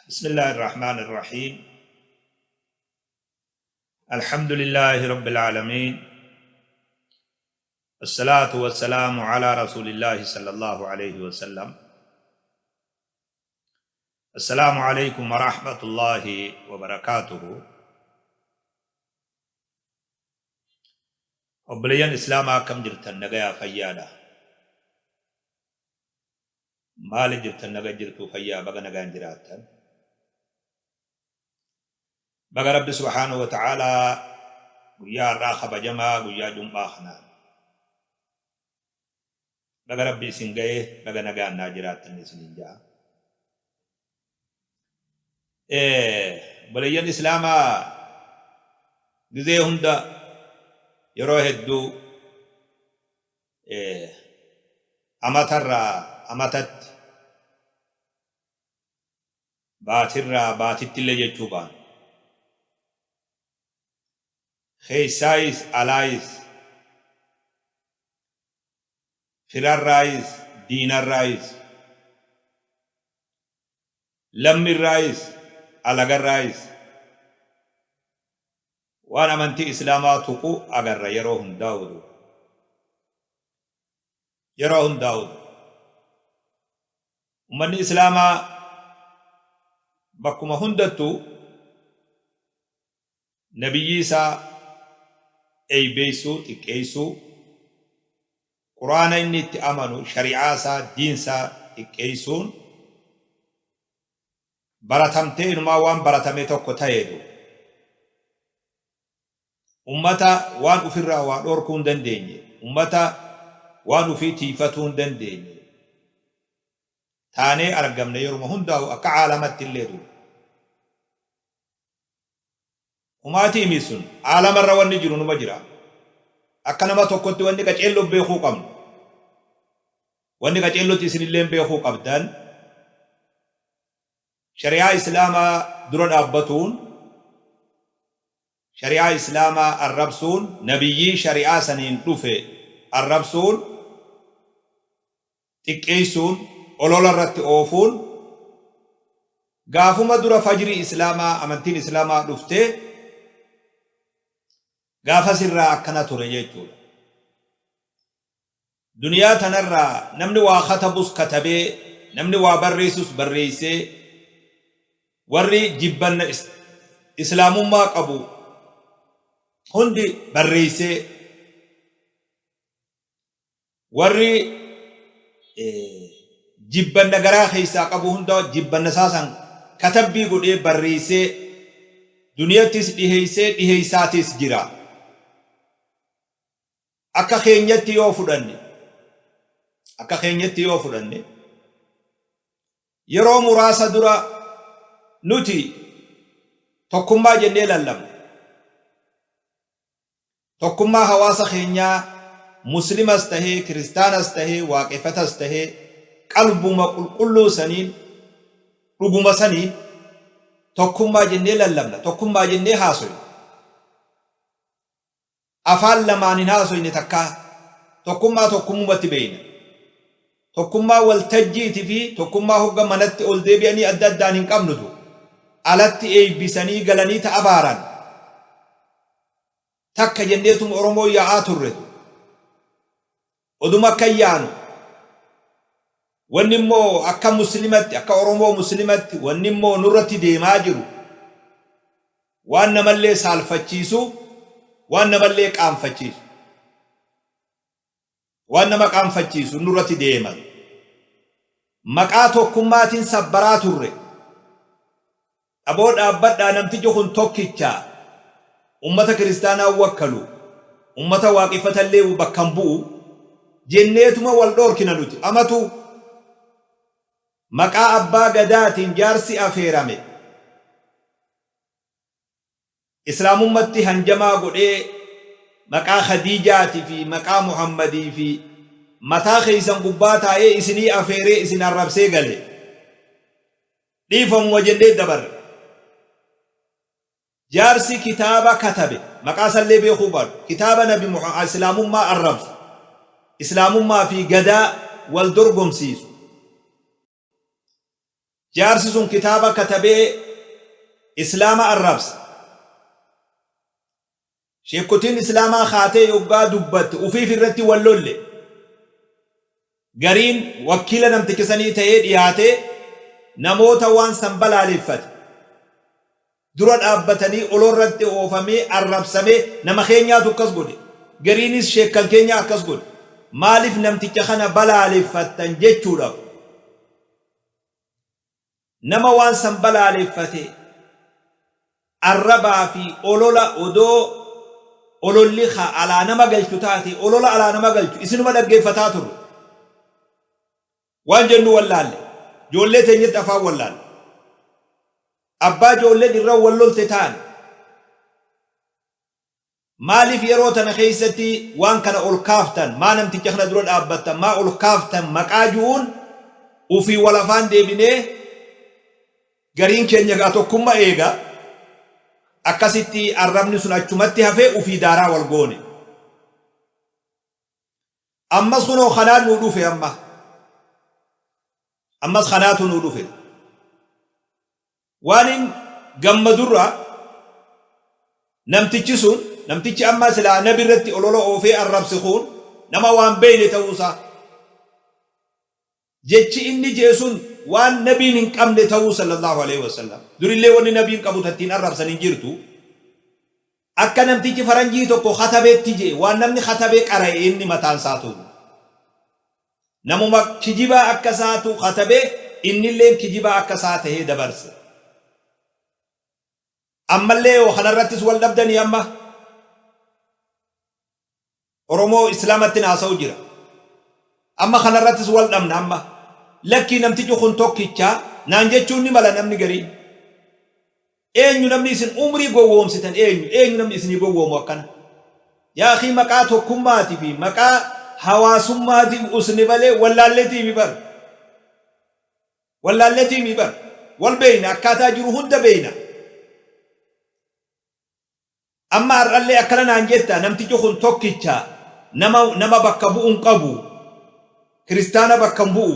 بسم الله الرحمن الرحيم. الحمد لله رب العالمين، الصلاة والسلام على رسول الله صلى الله عليه وسلم. السلام عليكم ورحمة الله وبركاته. obboleeyyan islaamaa akkam jirtan? nagayaa fayyaadha? maali jirtan? naga jirtu fayyaa? baga nagaan jiraattan? baga rabbi subhaanahu wa ta'aalaa guyyaa irraa kabajamaa guyyaa jum'aa kanaan baga rabbi isin ga'e baga nagaan naa jiraattan isinin ja'a. obboleeyyan islaamaa gizee hunda yeroo hedduu amatarraa amatatti baatirraa baatittillee jechuu baanu keessaayis alaayis firarraayis diinarraayis lammirraayis alagarraayis waan amantii islaamaa tuqu agarra yeroo hundaa'u. ummanni islaamaa bakkuma hundattu nabiyyi isaa eeybeeysuu xiqqeeysuu quraana inni itti amanu shari'aa isaa diinsaa xiqqeeysuun baratamtee inumaa waan baratame tokko ta'eedu ummata waan ufirraa waa dhorkuu hin dandeenye, ummata waan ufii tiifatuu hin dandeenye taanee argamne yeruma hundaa'u akka caalamatti illee dura. Umaatii himi sun caalamarra wanni jiru numa jira. Akka nama tokkotti wanni qaceelloo beekuu qabnu, wanni qaceellootti isinillee beekuu qabdan shari'aa islaamaa dura dhaabbatuun, shari'aa islaamaa arrabsuun, nabiyyii shari'aa saniin dhufe arrabsuun, xiqqeessuun, olola irratti oofuun, gaafuma dura fajrii islaamaa amantiin islaamaa dhuftee gaafa sirraa akkana ture jechuudha. Duniyaa tanarraa namni waa katabus katabee, namni waa barreessus barreessee, warri jibbanna islaamummaa qabu hundi barreessee, warri jibbanna garaa keessaa qabu hunda jibbanna saasan katabbii godhee barreessee duniyattis dhiheeysaatis jira. Akka keenyatti yoo fudhanne yeroo muraasa dura nuti tokkummaa jennee lallabna. Tokkummaa hawaasa keenyaa muslimas tahee kiristaanas tahee waaqeffatas tahee qalbuma qulqulluu saniin dhuguma saniin tokkummaa jennee lallabna, tokkummaa jennee haasoyna. Afaan lamaan hin haasoyne takka tokkummaa tokkummumatti beeyna. Tokkummaa waltajjiitii fi tokkummaa hogga manatti ol deebi'anii adda addaan hin qabnutu alatti eebbisanii galanii ta'a baaran takka jenneetuma Oromoo yaa'aa turretu oduma akka yaanu wanni immoo akka muslimatti, akka Oromoo muslimatti wanni immoo nurratti deemaa jiru waan namallee saalfachiisu, waan namallee qaanfachiisu, waan nama qaanfachiisu nurratti deeman. Maqaa tokkummaatiin sabbaraa turre. Aboo dhaabbadhaa namtichi kun tokkichaa ummata kiristaanaa wakkalu, ummata waaqeffatallee bakkan bu'u jenneetuma wal dhoorkina nuti. Amatu maqaa abbaa gadaatiin jaarsi afeerame islaamummatti hanjamaa godhee maqaa Khadiijaatii fi maqaa Muhammadii fi mataa keeysan gubbaa taa'ee isinii afeeree isin arrabsee gale dhiifamuma jennee dabarre. Jaarsi kitaaba katabe maqaa sallee beekuu baadu kitaaba nabi Muhammad islaamummaa arrabsu, islaamummaa fi gadaa wal dorgomsiisu جارسون كتابة كتبه إسلام الربس شيكوتين إسلاما خاتي يوغا دبت وفي الرتي واللولي قرين وكيلا نمتكسني تهيد ياتي نموتا وان سنبال عليفت دران أبتني أولور رتي وفمي الربسمي نمخينياتو كسبودي قرينيس شيكال كينيا كسبود مالف نمتكخنا بلا عليفت تنجيتشو لك نما وان سنبال عليفتي الربا في أولولا أدو أولولي خا على نما قلتو تاتي أولولا على نما قلتو إسنو مدى قيفتاتو وان جنو واللالي جولي تنجد أفا واللالي أبا جولي درو واللول تتان مالي في يروتنا خيستي وان كان أولكافتن ما نمتي كخنا درون أبتا ما أولكافتن مكاجون وفي ولفان دي بني قرين كينيا قاتو كما إيغا akkasitti arrabni sun achumatti hafee ufii daaraa wal goone ammas kunoo kanaan nuu dhufe ammas kanaatu nuu dhufe waanin gammadurra namtichi amma silaa nabi irratti olola oofee arrabse kun nama waan beeyne ta'uusaa jechi inni jeesun waan nabiin hin qabne ta'uu sallallahu alaihi wasallam durillee wanni nabiin qabu tattiin arrabsan hin jirtu akka namtichi faranjii tokko khatabeetti jee waan namni khatabee qara'e inni mataan saatu namuma kijibaa akka saatu khatabee innillee kijibaa akka saatee dabarse ammallee oo kanarrattis wal dhabdanii amma oromoo islaamatti naasa'u jira amma kanarrattis wal dhabna amma lakki namtichi kun tokkicha naan jechuun ni mala namni garii eenyu namni isin umrii gowwoomsitan eenyu namni isinii gowwoomu akkana yaa akhi maqaa tokkummaati fi maqaa hawaasummaatiif usni malee wallaalleetii mi bar wal beeyna akkaataa jiru hunda beeyna amma har'allee akkana naan jetta namtichi kun tokkicha nama bakka bu'uun qabu kiristaana bakka bu'u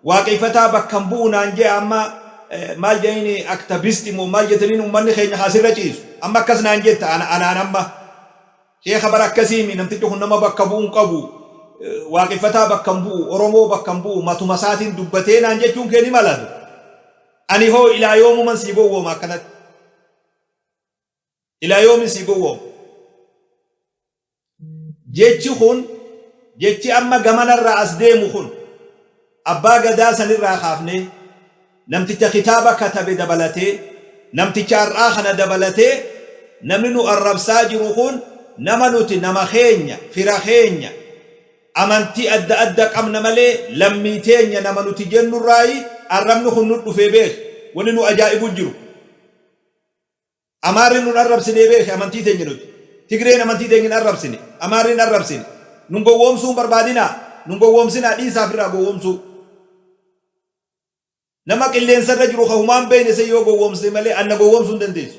waaqeffataa bakka bu'u naan jee amma maal jeeni aktivisti moo maal jetaniin ummanni keenya hasirra ciisu amma akkas naan jetta anaan amma sheekha barakkasiimi namtichi kun nama bakka bu'uun qabu waaqeffataa bakka bu'u oromoo bakka bu'u matuma isaatiin dubbatee naan jechuun kee ni malatu ani hoo ilaa yoomuman sii gowwooma akkanatti ilaa yoomin sii gowwooma jechi amma gamanarraa as deemu kun abbaa gadaa sanirraa kaafne namticha kitaaba katabe dabalatee namticha har'aa kana dabalatee namni nu arrabsaa jiru kun nama nuti nama keenya fira keenya amantii adda adda qabna malee lammii teenya nama nuti jennurraayi arrabni kun nu dhufee beek wani nu ajaa'ibu jiru amaarri nun arrabsinee beek amantii teenya nuti tigreen amantii teenya arrabsine amaarri arrabsine nun gowwoomsuu barbaadinaa nun gowwoomsinaa dhiisaaf irraa gowwoomsuu nama qilleensarra jiru ka humaan beeyne se yoo gowwoomsine malee anna gowwoomsuu hin dandeessu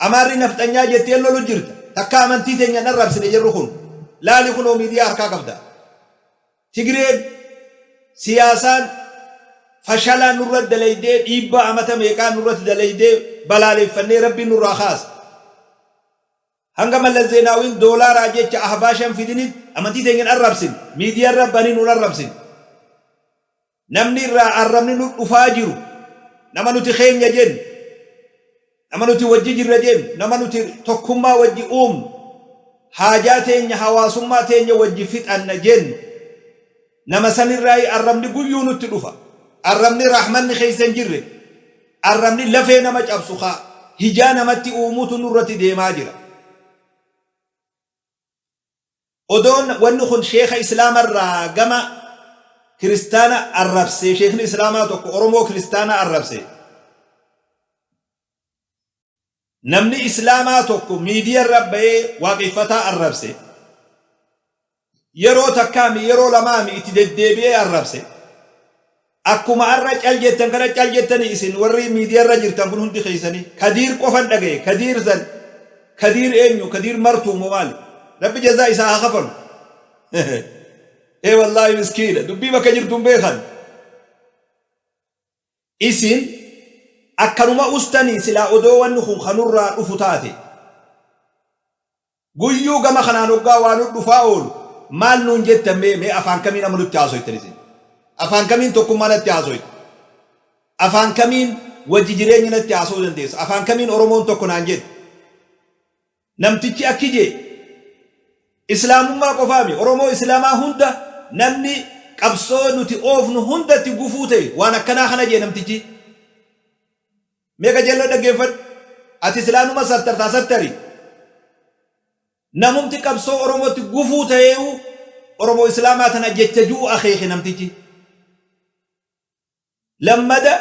amaarri nafxanyaa jettee lolu jirta takka amantii teenya arrabsine jirru kun laali kunoo miidiyaa harkaa qabda tigreen siyaasaan fashalaa nurra dalaydee dhiibbaa amata meeqaa nurratti dalaydee balaaleeffannee rabbiin nurraa kaasa hanga Mallas Zeenaawiin doolaaraa jecha ahbaashan fidinit amantii teenya arrabsin miidiyaa rabbanii nun arrabsin namni irraa arrabni nu dhufaa jiru nama nuti keenya jennu nama nuti wajji jirra jennu nama nuti tokkummaa wajji uumnu haajaa teenya hawaasummaa teenya wajji fixanna jennu nama sanirraa arrabni guyyuu nutti dhufa arrabni rahmanni keeysan jirre arrabni lafee nama cabsu kaa hijaa namatti uumuutu nurratti deemaa jira odoon wanni kun sheekha islaamarraa gama kiristaana arrabse sheekni islaamaa tokko oromoo kiristaana arrabse namni islaamaa tokko miidiyaa rabbayee waaqeffataa arrabse yeroo takkaami yeroo lamaami itti deddeebi'ee arrabse akkuma arra cal jettan kana cal jettani isin warri miidiyaa irra jirtan kun hundi keeysanii kadiir qofan dhagaye kadiir eenyu kadiir martuu moo maali rabbi jazaa isaa haa kafalu wallahi miskiina dubbii bakka jirtuun beekan isin akkanuma ustani silaa odoo wanni kun kanurraa dhufu taate guyyuu gama kanaan hoggaa waan dhufaa oolu maal nuun jettan mee afaan kamiin amma nutti haasoytan isin afaan kamiin tokkummaa natti haasoytan afaan kamiin wajji jireenya natti haasoo dandeessa afaan kamiin oromoon tokko naan jedhe namtichi akki jee islaamummaa qofaami oromoo islaamaa hunda namni qabsoo nuti oofnu hundatti gufuu ta'e waan akkanaa kana jee namtichi meeqa jelloo dhaggeeffadhu ati islaamuma sattari namumti qabsoo oromootti gufuu ta'eewu oromoo islaamaa tana jecha juu akeeke namtichi lammada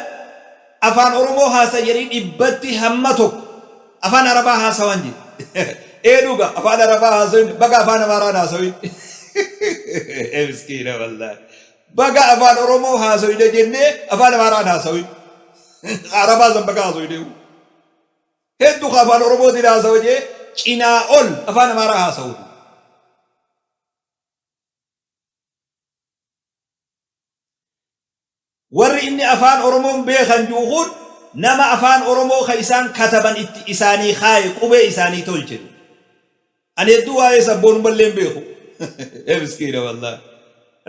afaan oromoo haasa jedhii dhibbatti hamma tokko afaan arabaa haasawan je dhuga afaan arabaa haasawin baga afaan amaaraan haasawin miskiina wallahi baga afaan oromoo haasawin jennee afaan amaaraan haasawin arabaa san baga haasawin hedduu afaan oromootiin haasawa jee cinaa ol afaan amaaraa haasawu warri inni afaan oromoon beekan juuqun nama afaan oromoo ka isaan kataban itti isaanii kaaye qubee isaanii tolchedu ani hedduu waa'ee sabboon balleen beeku miskiina wallahi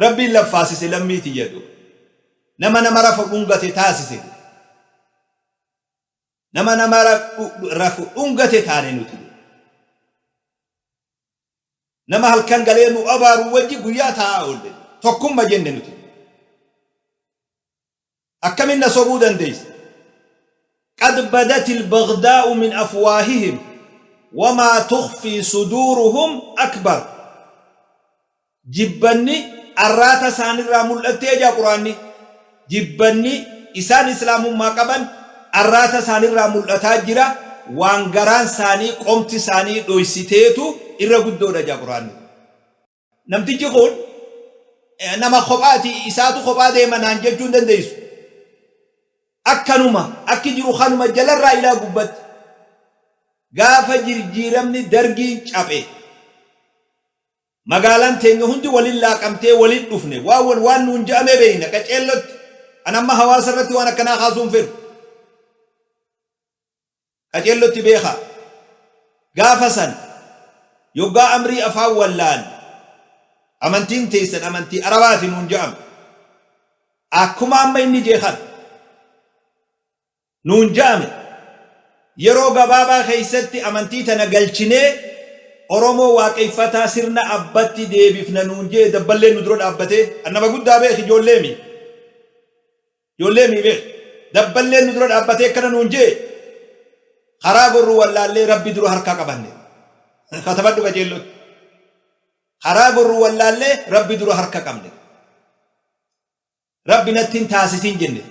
rabbiin laffaasise lammiiti jedhu nama rafu dhungate taasise nama rafu dhungate taane nuti nama halkan galee nu abaaru wajji guyyaa taa'aa oolle tokkumma jenne nuti أكملنا صبودا ديس قد بدت البغداء من أفواههم وما تخفي صدورهم أكبر جبني الرات سان الرامل التيجا قراني جبني إسان إسلام ما قبل الرات سان الرامل التاجرة وانقران ساني قمت ساني دويستيتو إرقودو رجا قراني نمتجي قول نما خباتي إساتو خباتي من أنججون ديسو akkanuma akki jiru kanuma jalarraa ilaa gubbatti gaafa jirjiiramni dargiin cabe magaalaan teenya hundi walin laaqamtee walin dhufne waan nuun ja'ame beeyna qaceellotti anamma hawaasa irratti waan akkanaa kaasuun fedhu qaceellotti beekaa gaafa san yoggaa amrii afaan wallaan amantiin teessan amantii arabaati nuun ja'ame akkuma amma inni jeekan nuun ja'ame yeroo gabaabaa keeysatti amantii tana galchinee oromoo waaqeffataa sirna abbatti deebifna nuun jee dabballeen nu dura dhaabbatee annama guddaa beek ijoolleemi beek dabballeen nu dura dhaabbatee akkana nuun jee karaa gorru wallaallee rabbi dura harkaa qabanne katabadhu qajeellotti karaa gorru wallaallee rabbi dura harka qabne rabbi nattiin taasisin jenne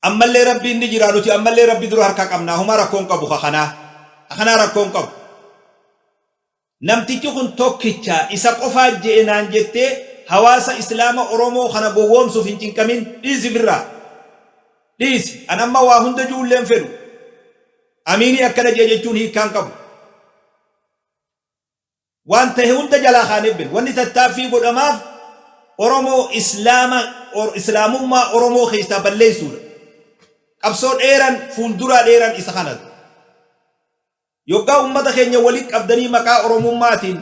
ammallee rabbi inni jira nuti ammallee rabbi dura harka qabnaa huma rakkoon qabu kanaa rakkoon qabu namtichi kun tokkicha isa qofaa je'enaan jettee hawaasa islaama oromoo kana gowwoomsuuf hin cinqamin dhiisi birraa dhiisi an amma waa hunda juulleen fedhu amiinii akkana jee jechuun hiikkaan qabu waan ta'e hunda jalaa kaanebben wanni tattaaffii godhamaaf oromoo islaamummaa oromoo keessaa balleessuudha qabsoo dheeran fuulduraa dheeran isa kanatu yoggaa ummata keenya walitti qabdanii maqaa oromummaatiin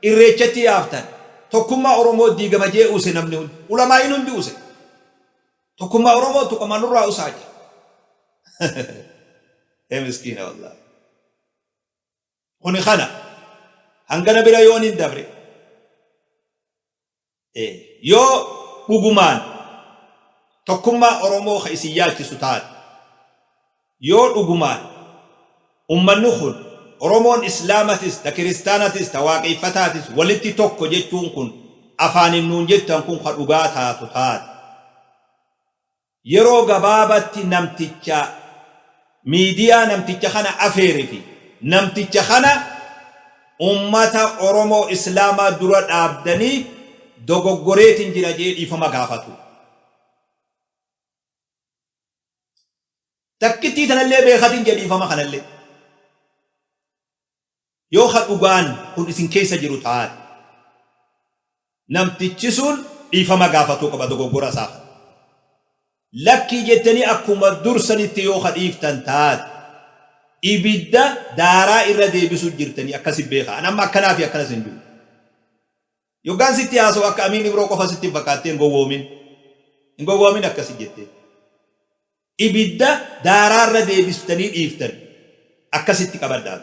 irreechatti yaaftan tokkummaa oromoo diigama jee use namni hundi ulamaa'iin hundi use tokkummaa oromoo tuqama nurraa usaaje miskiina wallahi kuni kana hangana bira yoon hin dabre yoo dhugumaan tokkummaa oromoo ka isin yaachisu taate yoo dhugumaan ummanni kun oromoon islaamatis ta kiristaanatis ta waaqeffataatis walitti tokko jechuun kun afaanin nuun jettan kun ka dhugaa taatu taate yeroo gabaabatti namticha miidiyaa namticha kana afeere fi namticha kana ummata oromoo islaamaa dura dhaabdanii dogoggoreetiin jira jee dhiifama gaafatu takkittii tanallee beekatiin jee dhiifama kanallee yoo ka dhugaan kun isin keessa jiru taate namtichi sun dhiifama gaafatuu qaba dogoggora isaa. Lakkii jettanii akkuma dursanitti yoo kadhiiftan taate ibidda daaraa irra deebisuu jirtanii akkasi beeka. An amma akkanaa fi akkanas hin jiru. Yookaan sitti haasa'u akka amiin biroo qofa sitti fakkaattee hin gowwoomin. Hin gowwoomin akkasi jettee. Ibidda daaraa irra deebistanii dhiiftan akkasitti qabaddaa.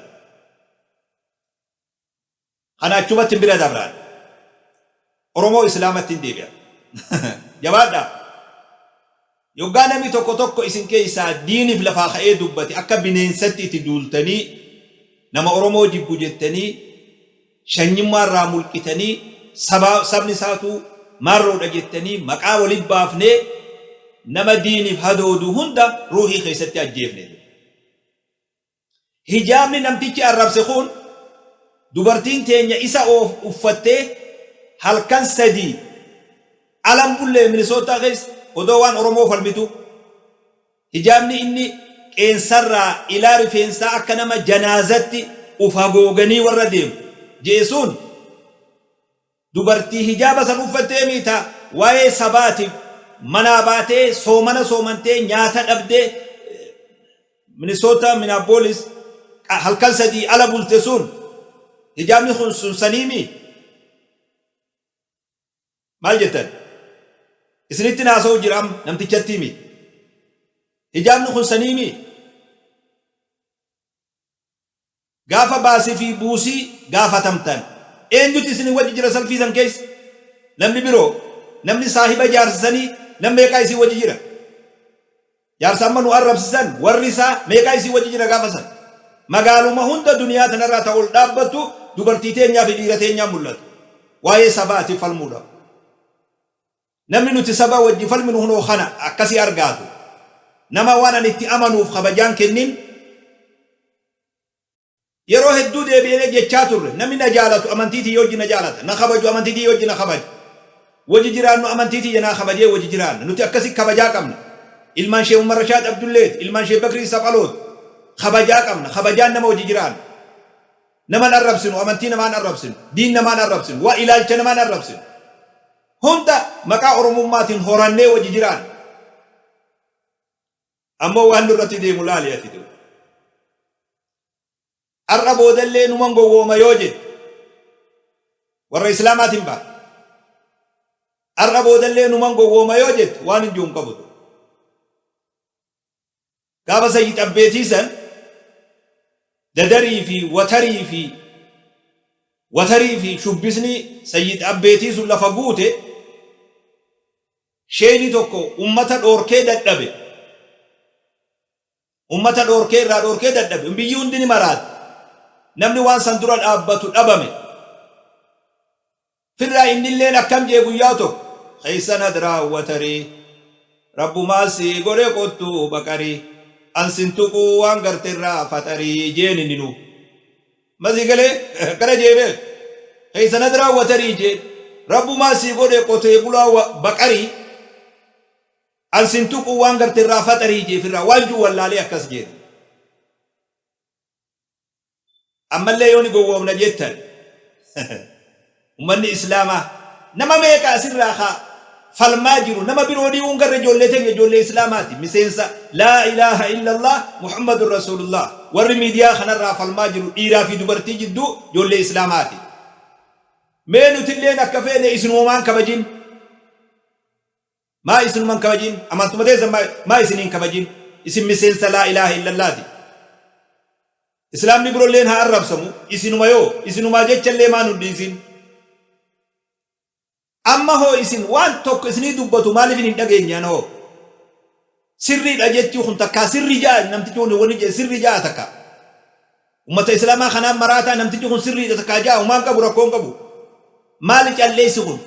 Kana achumatti bira dabraan. Oromoo Islaamatti hin deebi'a. Jabaadhaa. Yoggaa namni tokko isin keessaa diiniif lafaa ka'ee dubbate akka bineensatti itti duultanii nama Oromoo jibbu jettanii shanyimmaa irraa mulqitanii sabni isaatu maarroodha jettanii maqaa waliin baafnee nama diiniif hadoodu hunda ruuhii keessatti ajjeefne. Hijaabni namtichi arrabse kun dubartiin teenya isa uffattee halkan sadii alam bullee Minisootaa keessa odoo waan Oromoo falmitu hijaabni inni qeensarraa ilaa rifeensaa akka nama janaazatti uf hagooganii warra deemu jeesuun dubartii hijaaba san uffattee miita waa'ee sabaatiif manaa baatee soomantee nyaata dhabdee Minisootaa Minneapolis halkan sadii ala bulte sun hijaabni kun sun saniimi maal jettan isinitti naasa'u jiram namtichatti himi hijaabni kun saniimi gaafa baasii fi buusii gaafatamtan eenyutti isin wajji jira salfii san keessa namni biroo namni saahiba jaarsisanii nam meeqaa isii wajji jira jaarsa amma nu arrabsisan warri isaa meeqaa isii wajji jira gaafa san magaaluma hunda duniyaa tanarraa ta'ul dhaabbattu dubartii teenyaa fi dhiira teenyaa mul'atu waa'ee sabaatiif falmuudha. Namni nuti saba wajji falminu hunoo kana akkasii argaatu nama waan ani itti amanuuf kabajaan kennin yeroo hedduu deebi'ee jechaa turre namni na jaalatu amantiitii yoo na jaalata na kabaju amantiitii yoo na kabaju wajji jiraannu amantiitii na kabajee wajji jiraanna nuti akkasii kabajaa qabna ilmaan Sheekh Umar Rashaad Abdulleet ilmaan Sheekh Bakrii Sapaloot kabajaa qabna kabajaan nama wajji jiraanna naman arrabsinu amantii namaan arrabsinu diin namaan arrabsinu waa ilaalcha namaan arrabsinu hunda maqaa Oromummaatiin horannee wajji jiraan ammoo waan nurratti deemu laali ati ta'u arra boodallee numan gowwooma yoo jedhe warra Islaamaatiin baa arra boodallee numan gowwooma yoo jedhe waan hin jiruun qabutu gaafa Sayyid Abbeetiisan dadarii fi watarii fi shubbisni Sayyid Abbeetiisun lafa guute sheeni tokko ummata dhoorkee dadhabe ummata dhoorkee dadhabe biyyi hundi ni maraate namni waan san dura dhaabbatu dhabame firraa innilleen akkam jee guyyaa tokko keeysan adraa watarii rabbumaa si godhe qottuu baqarii ansintuquu waan garteerraa faxarii jeeni ninu mazii galee gara jeebee keeysan adraa watarii jee rabbumaa si godhe qotee bulaa baqarii ansintuquu waan garteerraa faxarii jee firraa waan juu wallaalee akkas jee ammallee yooni gowwoomna jettan ummanni Islaamaa nama meeqa asirraa haa falmaa jiru nama biroo dhiiwuun garra ijoollee teenya ijoollee Islaamaati miseensa laa ilaaha illallah Muhammadun Rasulullah warri miidiyaa kanarraa falmaa jiru dhiiraa fi dubartii jidduu ijoollee Islaamaati mee nutilleen akka feene isinumaan kabajin maa isinumaan kabajin amantuma teessa maa isiniin kabajin isin miseensa laa ilaaha illallaati Islaamni biroolleen haa arrabsamu isinuma yoo isinumaa jechallee maan hundi isin amma hoo isin waan tokko isinii dubbatu maaliif hin dhageenyaan hoo sirriidha jechuu kun takkaa sirri jaa namtichi kun wani jee sirri jaa takka ummata Islaamaa kanaan maraataa namtichi kun sirriidha takkaa jaa umaan qabu rakkoon qabu maali calleessi kun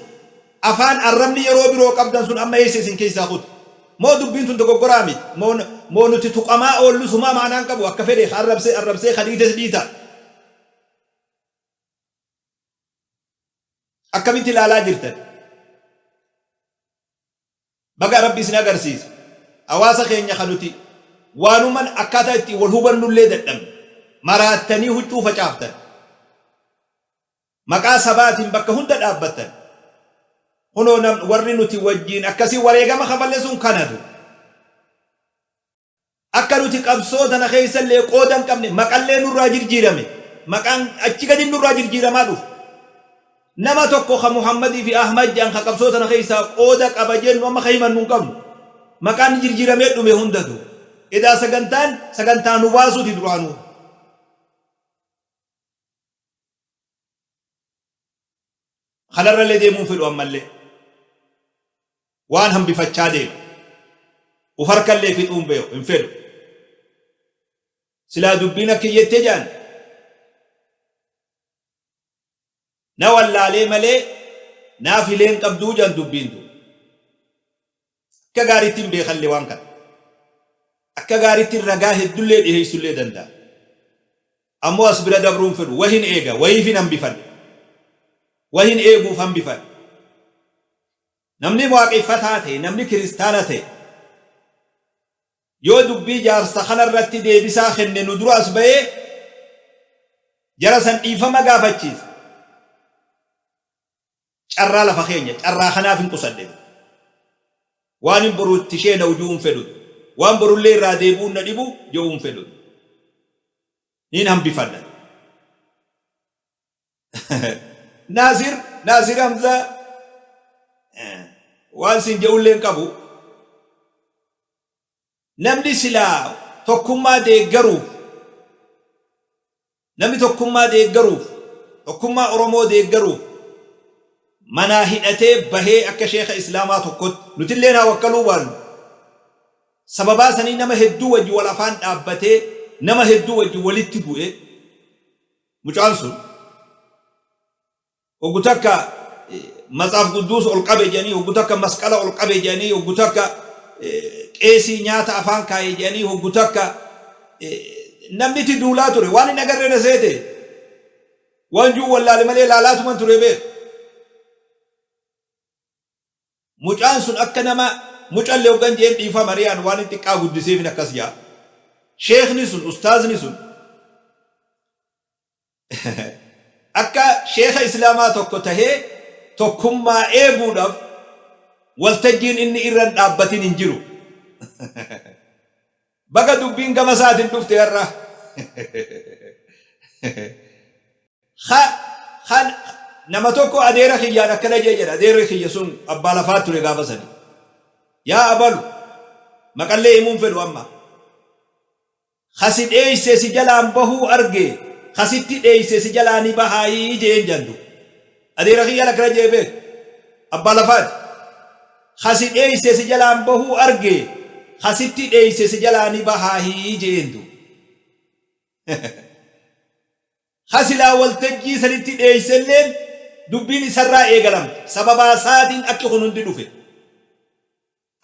afaan arrabni yeroo biroo qabdan sun amma eessa isin keessaa kutu moo dubbiin tun dogoggoraa miti moo nuti tuqamaa oollu sumaa maanaan qabu akka fedhe arrabsee khadiites dhiita akkamitti ilaalaa jirtan baga rabbi isin agarsiisa hawaasa keenya kanuti waanuman akkaataa itti wal hubannullee dadhabne maraattanii huccuu facaaftan maqaa sabaatiin bakka hunda dhaabbattan هنو ورنوتي وجين أكسي وريقا ما خبالسون كندو أكلوتي قبصوت أنا خيسا اللي قودا كمني مقالي نراجر جيرامي مقان أتشيكا دي نراجر جيراما نما توقو خا محمد في أحمد جان خا قبصوت أنا خيسا قودا قبجين وما خيما ننقم مقان جيرامي دومي هنددو إذا سغنتان واسو دي درانو خلر اللي ديمون في الأمالي وان هم بفتشا ديم وفرق اللي في الأم بيو انفلو سلا دبينا كي يتجان نوال لي ملي نافلين قبدو جان دبين دو كغاري تيم بيخلي وانكا أكغاري تيم رغاه الدولي دي هيسولي دندا أمو أسبرا دبرون فلو وهين إيغا وهين هم بفن وهين إيغو فهم بفن نمني مواقفتاته نمني كريستانته yoo dubbii jaarsa kanarratti deebisaa kenne nu dura as ba'ee jara san dhiifama gaafachiis carraa lafa keenya carraa kanaaf hin qusadhe waan hin boruutti ishee na ujuun fedhu waan borullee irraa deebuun na dhibu je'uun fedhu niin hambifadha naasir hamza waan sin je'ulleen qabu namni silaa tokkummaa deeggaruuf namni tokkummaa deeggaruuf tokkummaa Oromoo deeggaruuf manaa hidhatee bahee akka sheekha islaamaa tokkotti nutillee naa wakkaluu baanu sababaa sanii nama hedduu wajji wal afaan dhaabbatee nama hedduu wajji walitti bu'e mucaan sun oggu takka matsaaf qudduus ol qabe jedhanii oggu takka masqala ol qabe jedhanii oggu takka qeesii nyaata afaan kaayee jedhanii hoggu takka namni itti duulaa ture waan hin agarree na seete waan juu wallaale malee laalaatuman ture beek mucaan sun akka nama mucallee hoggan jeen dhiifa mariyaan waan hin xiqqaa guddiseefin akkas yaa sheekni sun ustaazni sun akka sheekha islaamaa tokko tahee tokkummaa eeguudhaaf waltajjiin inni irran dhaabbatin hin jiru baga dubbiin gama isaatiin dhufte har'a nama tokko adeera kiyyaan akkana jedha adeerri kiyya sun abbaa lafaa ture gaafa sani yaa abalu maqallee himuun fedhu amma khasi dheeyse si jalaan bahuu arge khasitti dheeyse si jalaani bahaayii jeen jandu adeera kiyyaan akkana jeebe abbaa lafaati khasi dheeyse si jalaan bahuu arge khasitti dheeyse si jalaani bahaayii jeendu khasilaa waltajjii sanitti dheeyselleen dubbiin isarraa eegalamte sababaa isaatiin akki kun hundi dhufe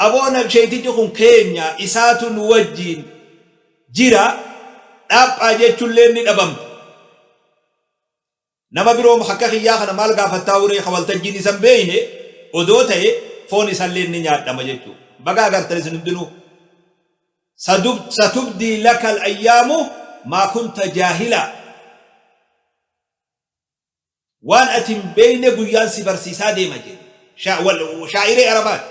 aboona sheeytichi kun keenya isaatu nu wajjiin jira dhaaphaa jechuulleen ni dhabamte nama biroo akka kiyyaa kana maal gaafattaa uree waltajjiin isan beeyne odoo ta'e foon isalleen ni nyaadhama jechuu baga agartan isin hundinuu satubdii laka al-ayyaamu maa kunta jaahila waan atin beeyne guyyaan si barsiisaa deema jedhe shaa'iree arabaat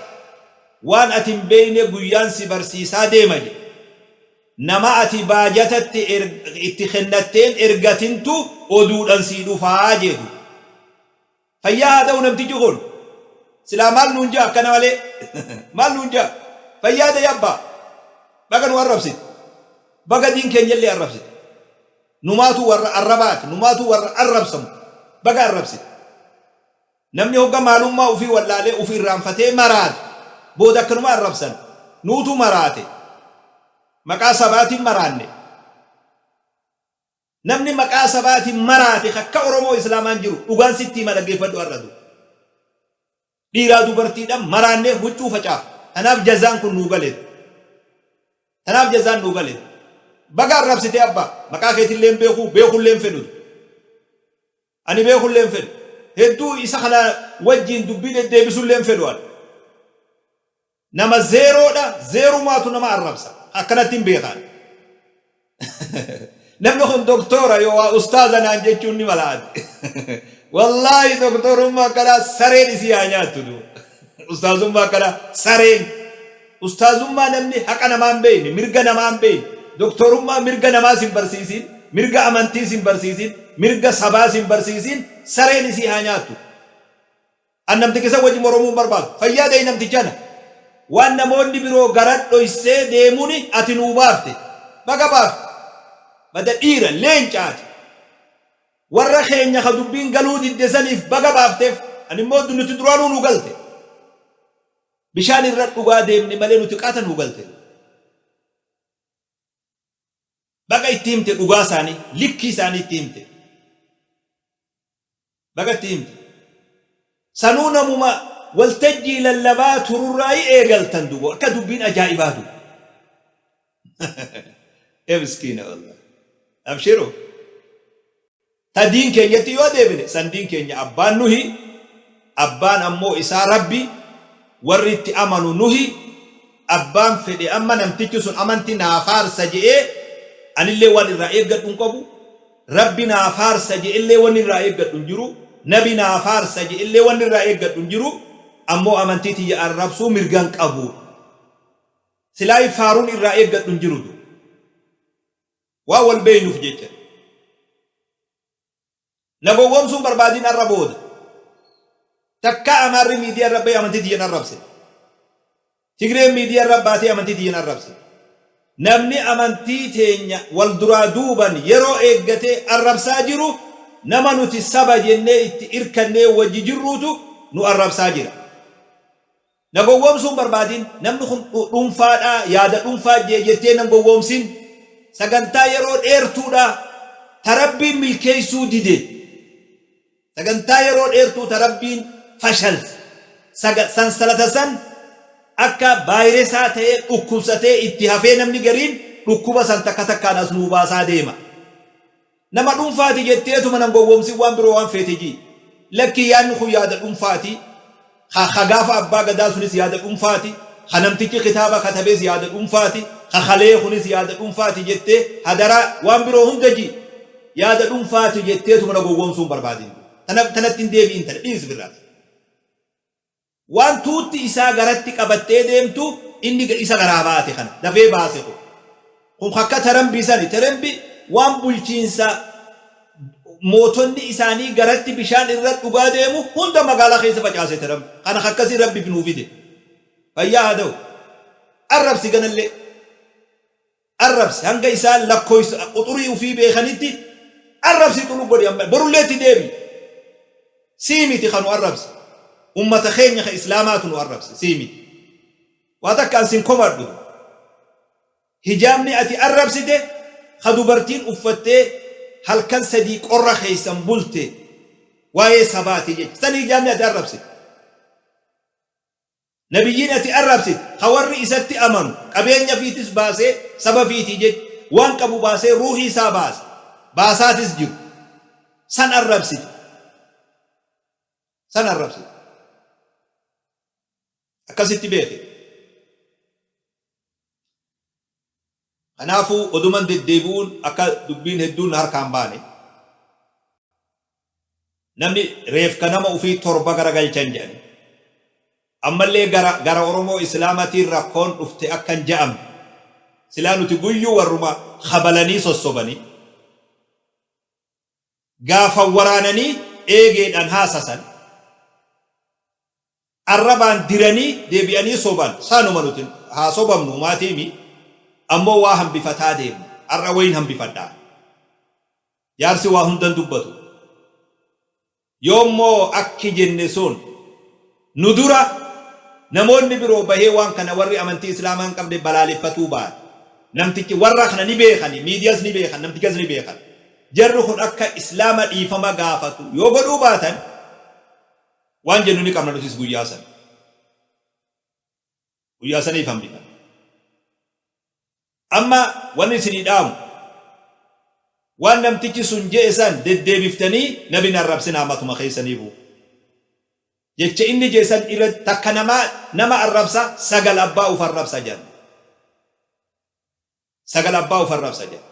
waan atin beeyne guyyaan si barsiisaa deema jedhe nama ati baajatatti itti kennatteen ergatintu oduudhan sii dhufaa jedhu fayyaa haa ta'u namtichi kun silaa maal nuun jaa akkana malee maal nuun jaa fayyaada yabbaa baga nu arrabsit baga diin keenyallee arrabsit numaatu warra arrabaat numaatu warra arrabsamu baga arrabsit namni hogga maalummaa ufii wallaalee ufii irraanfatee maraate booda akkanuma arrabsan nuutu maraate maqaa sabaatiin maraanne namni maqaa sabaatiin maraate akka Oromoo Islaamaan jiru dhugaan sitti hima dhaggeeffadhu arratu dhiiraa dubartiidhaan maraannee huccuu facaaf tanaaf jazaan kun nuu galeet tanaaf jazaan nuu galeet baga arrabsitee abbaa maqaa keetilleen beekulleen fedhu ani beekulleen fedhu hedduu isa kana wajjiin dubbii deddeebisulleen fedhu nama zeeroodha zeerumaatu nama arrabsa akkanatti hin beekan namni kun doktora yoo waa ustaaza naan jechuun ni malaati wallahi doktorummaa kana sareen isii haa nyaattu ustaazummaa kana sareen ustaazummaa namni haqa namaan beeyne mirga namaan beeyne doktorummaa mirga namaa sin barsiisin mirga amantii sin barsiisin mirga sabaa sin barsiisin sareen isii haa nyaattu annamti kisa wajji moromuu barbaadu fayyaada namtichana waan namoonni biroo garat dhoysee deemuni ati nuu baafte baga baafte bada dhiira leencaati warra keenya ka dubbiin galuu diddesaniif baga baafteef ani immoo nuti duraanuu nu galte bishaan irra dhugaa deemne malee nuti qaata nu galte baga itti himte dhugaa isaanii likkii isaanii itti himte baga itti himte sanuu namuma waltajjii lallabaa tururraa'ii eegaltan dubo akka dubbiin ajaa'ibaatu miskiina wallah abshiru ta diin keenyatti yoo deebine san diin keenya abbaan nuhi abbaan ammoo isaa rabbi warri itti amanu nuhi abbaan fedhe amma namtichi sun amanti naa faarsa je'ee anillee waan irraa eeggadhu hin qabu rabbi naa faarsa je'ellee waan irraa eeggadhu hin jiru nabi naa faarsa je'ellee waan irraa eeggadhu hin jiru ammoo amantii tiyya arrabsuu mirgan qabu silaa faaruun irraa eeggadhu hin jiru waa wal beeynuuf jecha nagowwomsuun barbaadiin arra booda takka amaarri miidiyaa rabbee amantii tiyyan arrabse tigreen miidiyaa rabbaatee amantii tiyyan arrabse namni amantii teenya wal duraa duuban yeroo eeggatee arrabsaa jiru nama nuti saba jennee itti irkannee wajji jirruutu nu arrabsaa jira nagowwomsuun barbaadiin namni kun dhuunfaadhaa yaada dhuunfaa jettee nan gowwomsin sagantaa yeroo dheertuudha tarabbiin milkeessuu dide sagantaa yeroo dheertuu tarabbiin fashal sansalata san akka vaayiresaa ta'ee dhukkubsatee itti hafee namni gariin dhukkuba san takka takkaan as nuu baasaa deema nama dhuunfaati jetteetuma nan gowwomsin waan biroo waan feete jii lakki yaadni kun yaada dhuunfaati gaafa abbaa gadaa sunis yaada dhuunfaati namtichi kitaaba katabees yaada dhuunfaati kalee kunis yaada dhuunfaati jettee hadaraa waan biroo hunda jii yaada dhuunfaati jetteetuma nan gowwomsuun barbaadin tanatti deebiin tana dhiis birraati waan tuutti isaa garatti qabattee deemtu inni isa garaa baate kana dafee baase kun akka tarambii sani tarambi waan bulchiinsa mootonni isaanii garatti bishaan irra dhugaa deemu hunda magaalaa keessa facaase tarambi kana akkasii rabbi nuu fide fayyaa haa ta'u arrabsi ganallee arrabsi hanga isaan lakkoofsa quxurii ufii beekanitti arrabsi xulu godhi amma borulleetti deebi siimiti kanu arrabsi ummata keenya ka islaamaatu nu arrabsi siimiti waa takkaan sin komadhu hijaabni ati arrabsite ka dubartiin uffattee halkan sadii qorra keeysan bulte waa'ee sabaati jecha san hijaabni ati arrabsite nabiyyiin ati arrabsite ka warri isatti amanu qabeenya fiitis baasee saba fiitii jecha waan qabu baasee ruuhii isaa baasaatis jiru san arrabsite san arrabsite akkasitti beeke kanaafuu oduman deddeebi'uun akka dubbiin hedduun harkaan baane namni reefka nama ufii torba garagalchan jedhan ammallee gara oromoo islaamatiin rakkoon dhufte akkan ja'amne silaa nuti guyyuu warruma habalanii sossobanii gaafa waraananii eegeedhaan haasasan arrabaan diranii deebi'anii soban saanuma nuti haa sobamnu maatiimi ammoo waa hambifataa deemu arra wayin hambifadhaa jaarsi waa hundan dubbatu yoommoo akki jenne sun nu dura namoonni biroo bahee waan kana warri amantii islaamaa hin qabne balaaleffatuu ba'an namtichi warra kana ni beekani miidiyaas ni beekan namtichas ni beekan jarri kun akka islaama dhiifama gaafatu yoo godhuu baatan waan jennu ni qabna nutis guyyaa saniif hambifan amma wanni isinii dhaamu waan namtichi sun je'e san deddeebiftanii nabin arrabsinaa matuma keessaniifu jecha inni jeesan irra takka nama arrabsa sagal abbaa uf arrabsa jedha sagal abbaa uf arrabsa jedha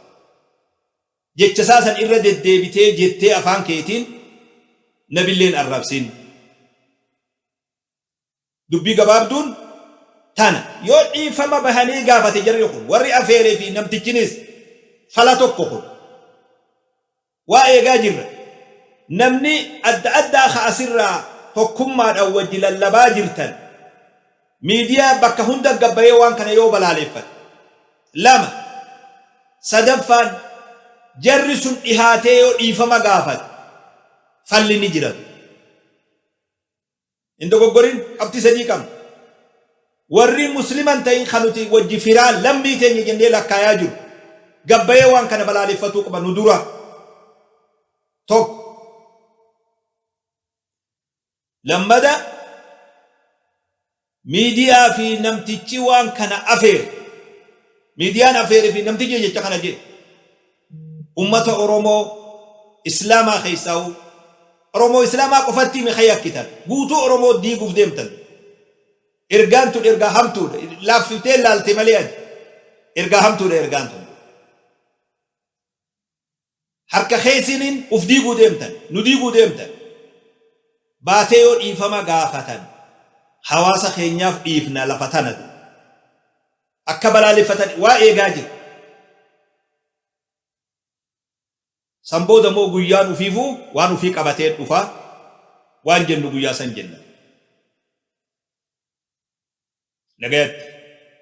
jecha saasan irra deddeebitee jettee afaan keetiin nabilleen arrabsin dubbii gabaabduun tana yoo dhiifama bahanii gaafate jarri kun warri afeeree fi namtichinis fala tokko kun waa eegaa jirra namni adda addaa ka'asirraa tokkummaadhaan wajji lallabaa jirtan miidiyaa bakka hunda gabbayee waan kana yoo balaaleeffate lama sadaffaan jarri sun dhihaatee yoo dhiifama gaafate falli ni jira indo goggorin qabxii sadii qabna warri musliman ta'in kanuti wajji firaan lambii teenya jennee lakkaayaa jiru gabbayee waan kana balaaleeffatuu qaba nu dura tokko lammada miidiyaa fi namtichi waan kana afeer miidiyaan afeer fi namtichi jecha kana jedhe ummata oromoo islaamaa keessaa'u oromoo islaamaa qofatti mi khayakkitan guutuu oromoo diiguuf deemtan ergaan tun ergaa hamtuudha laaffitee laalte malee ati ergaa hamtuudha ergaan tun harka keessaniin uf diiguu deemtan nu diiguu deemtan baatee yoo dhiifama gaafatan hawaasa keenyaaf dhiifna lafa tanatu akka balaaleffatan waa eegaa jira sambooda moo guyyaan ufiifuu waan ufii qabatee dhufa waan jennu guyyaa san jenna nagayatti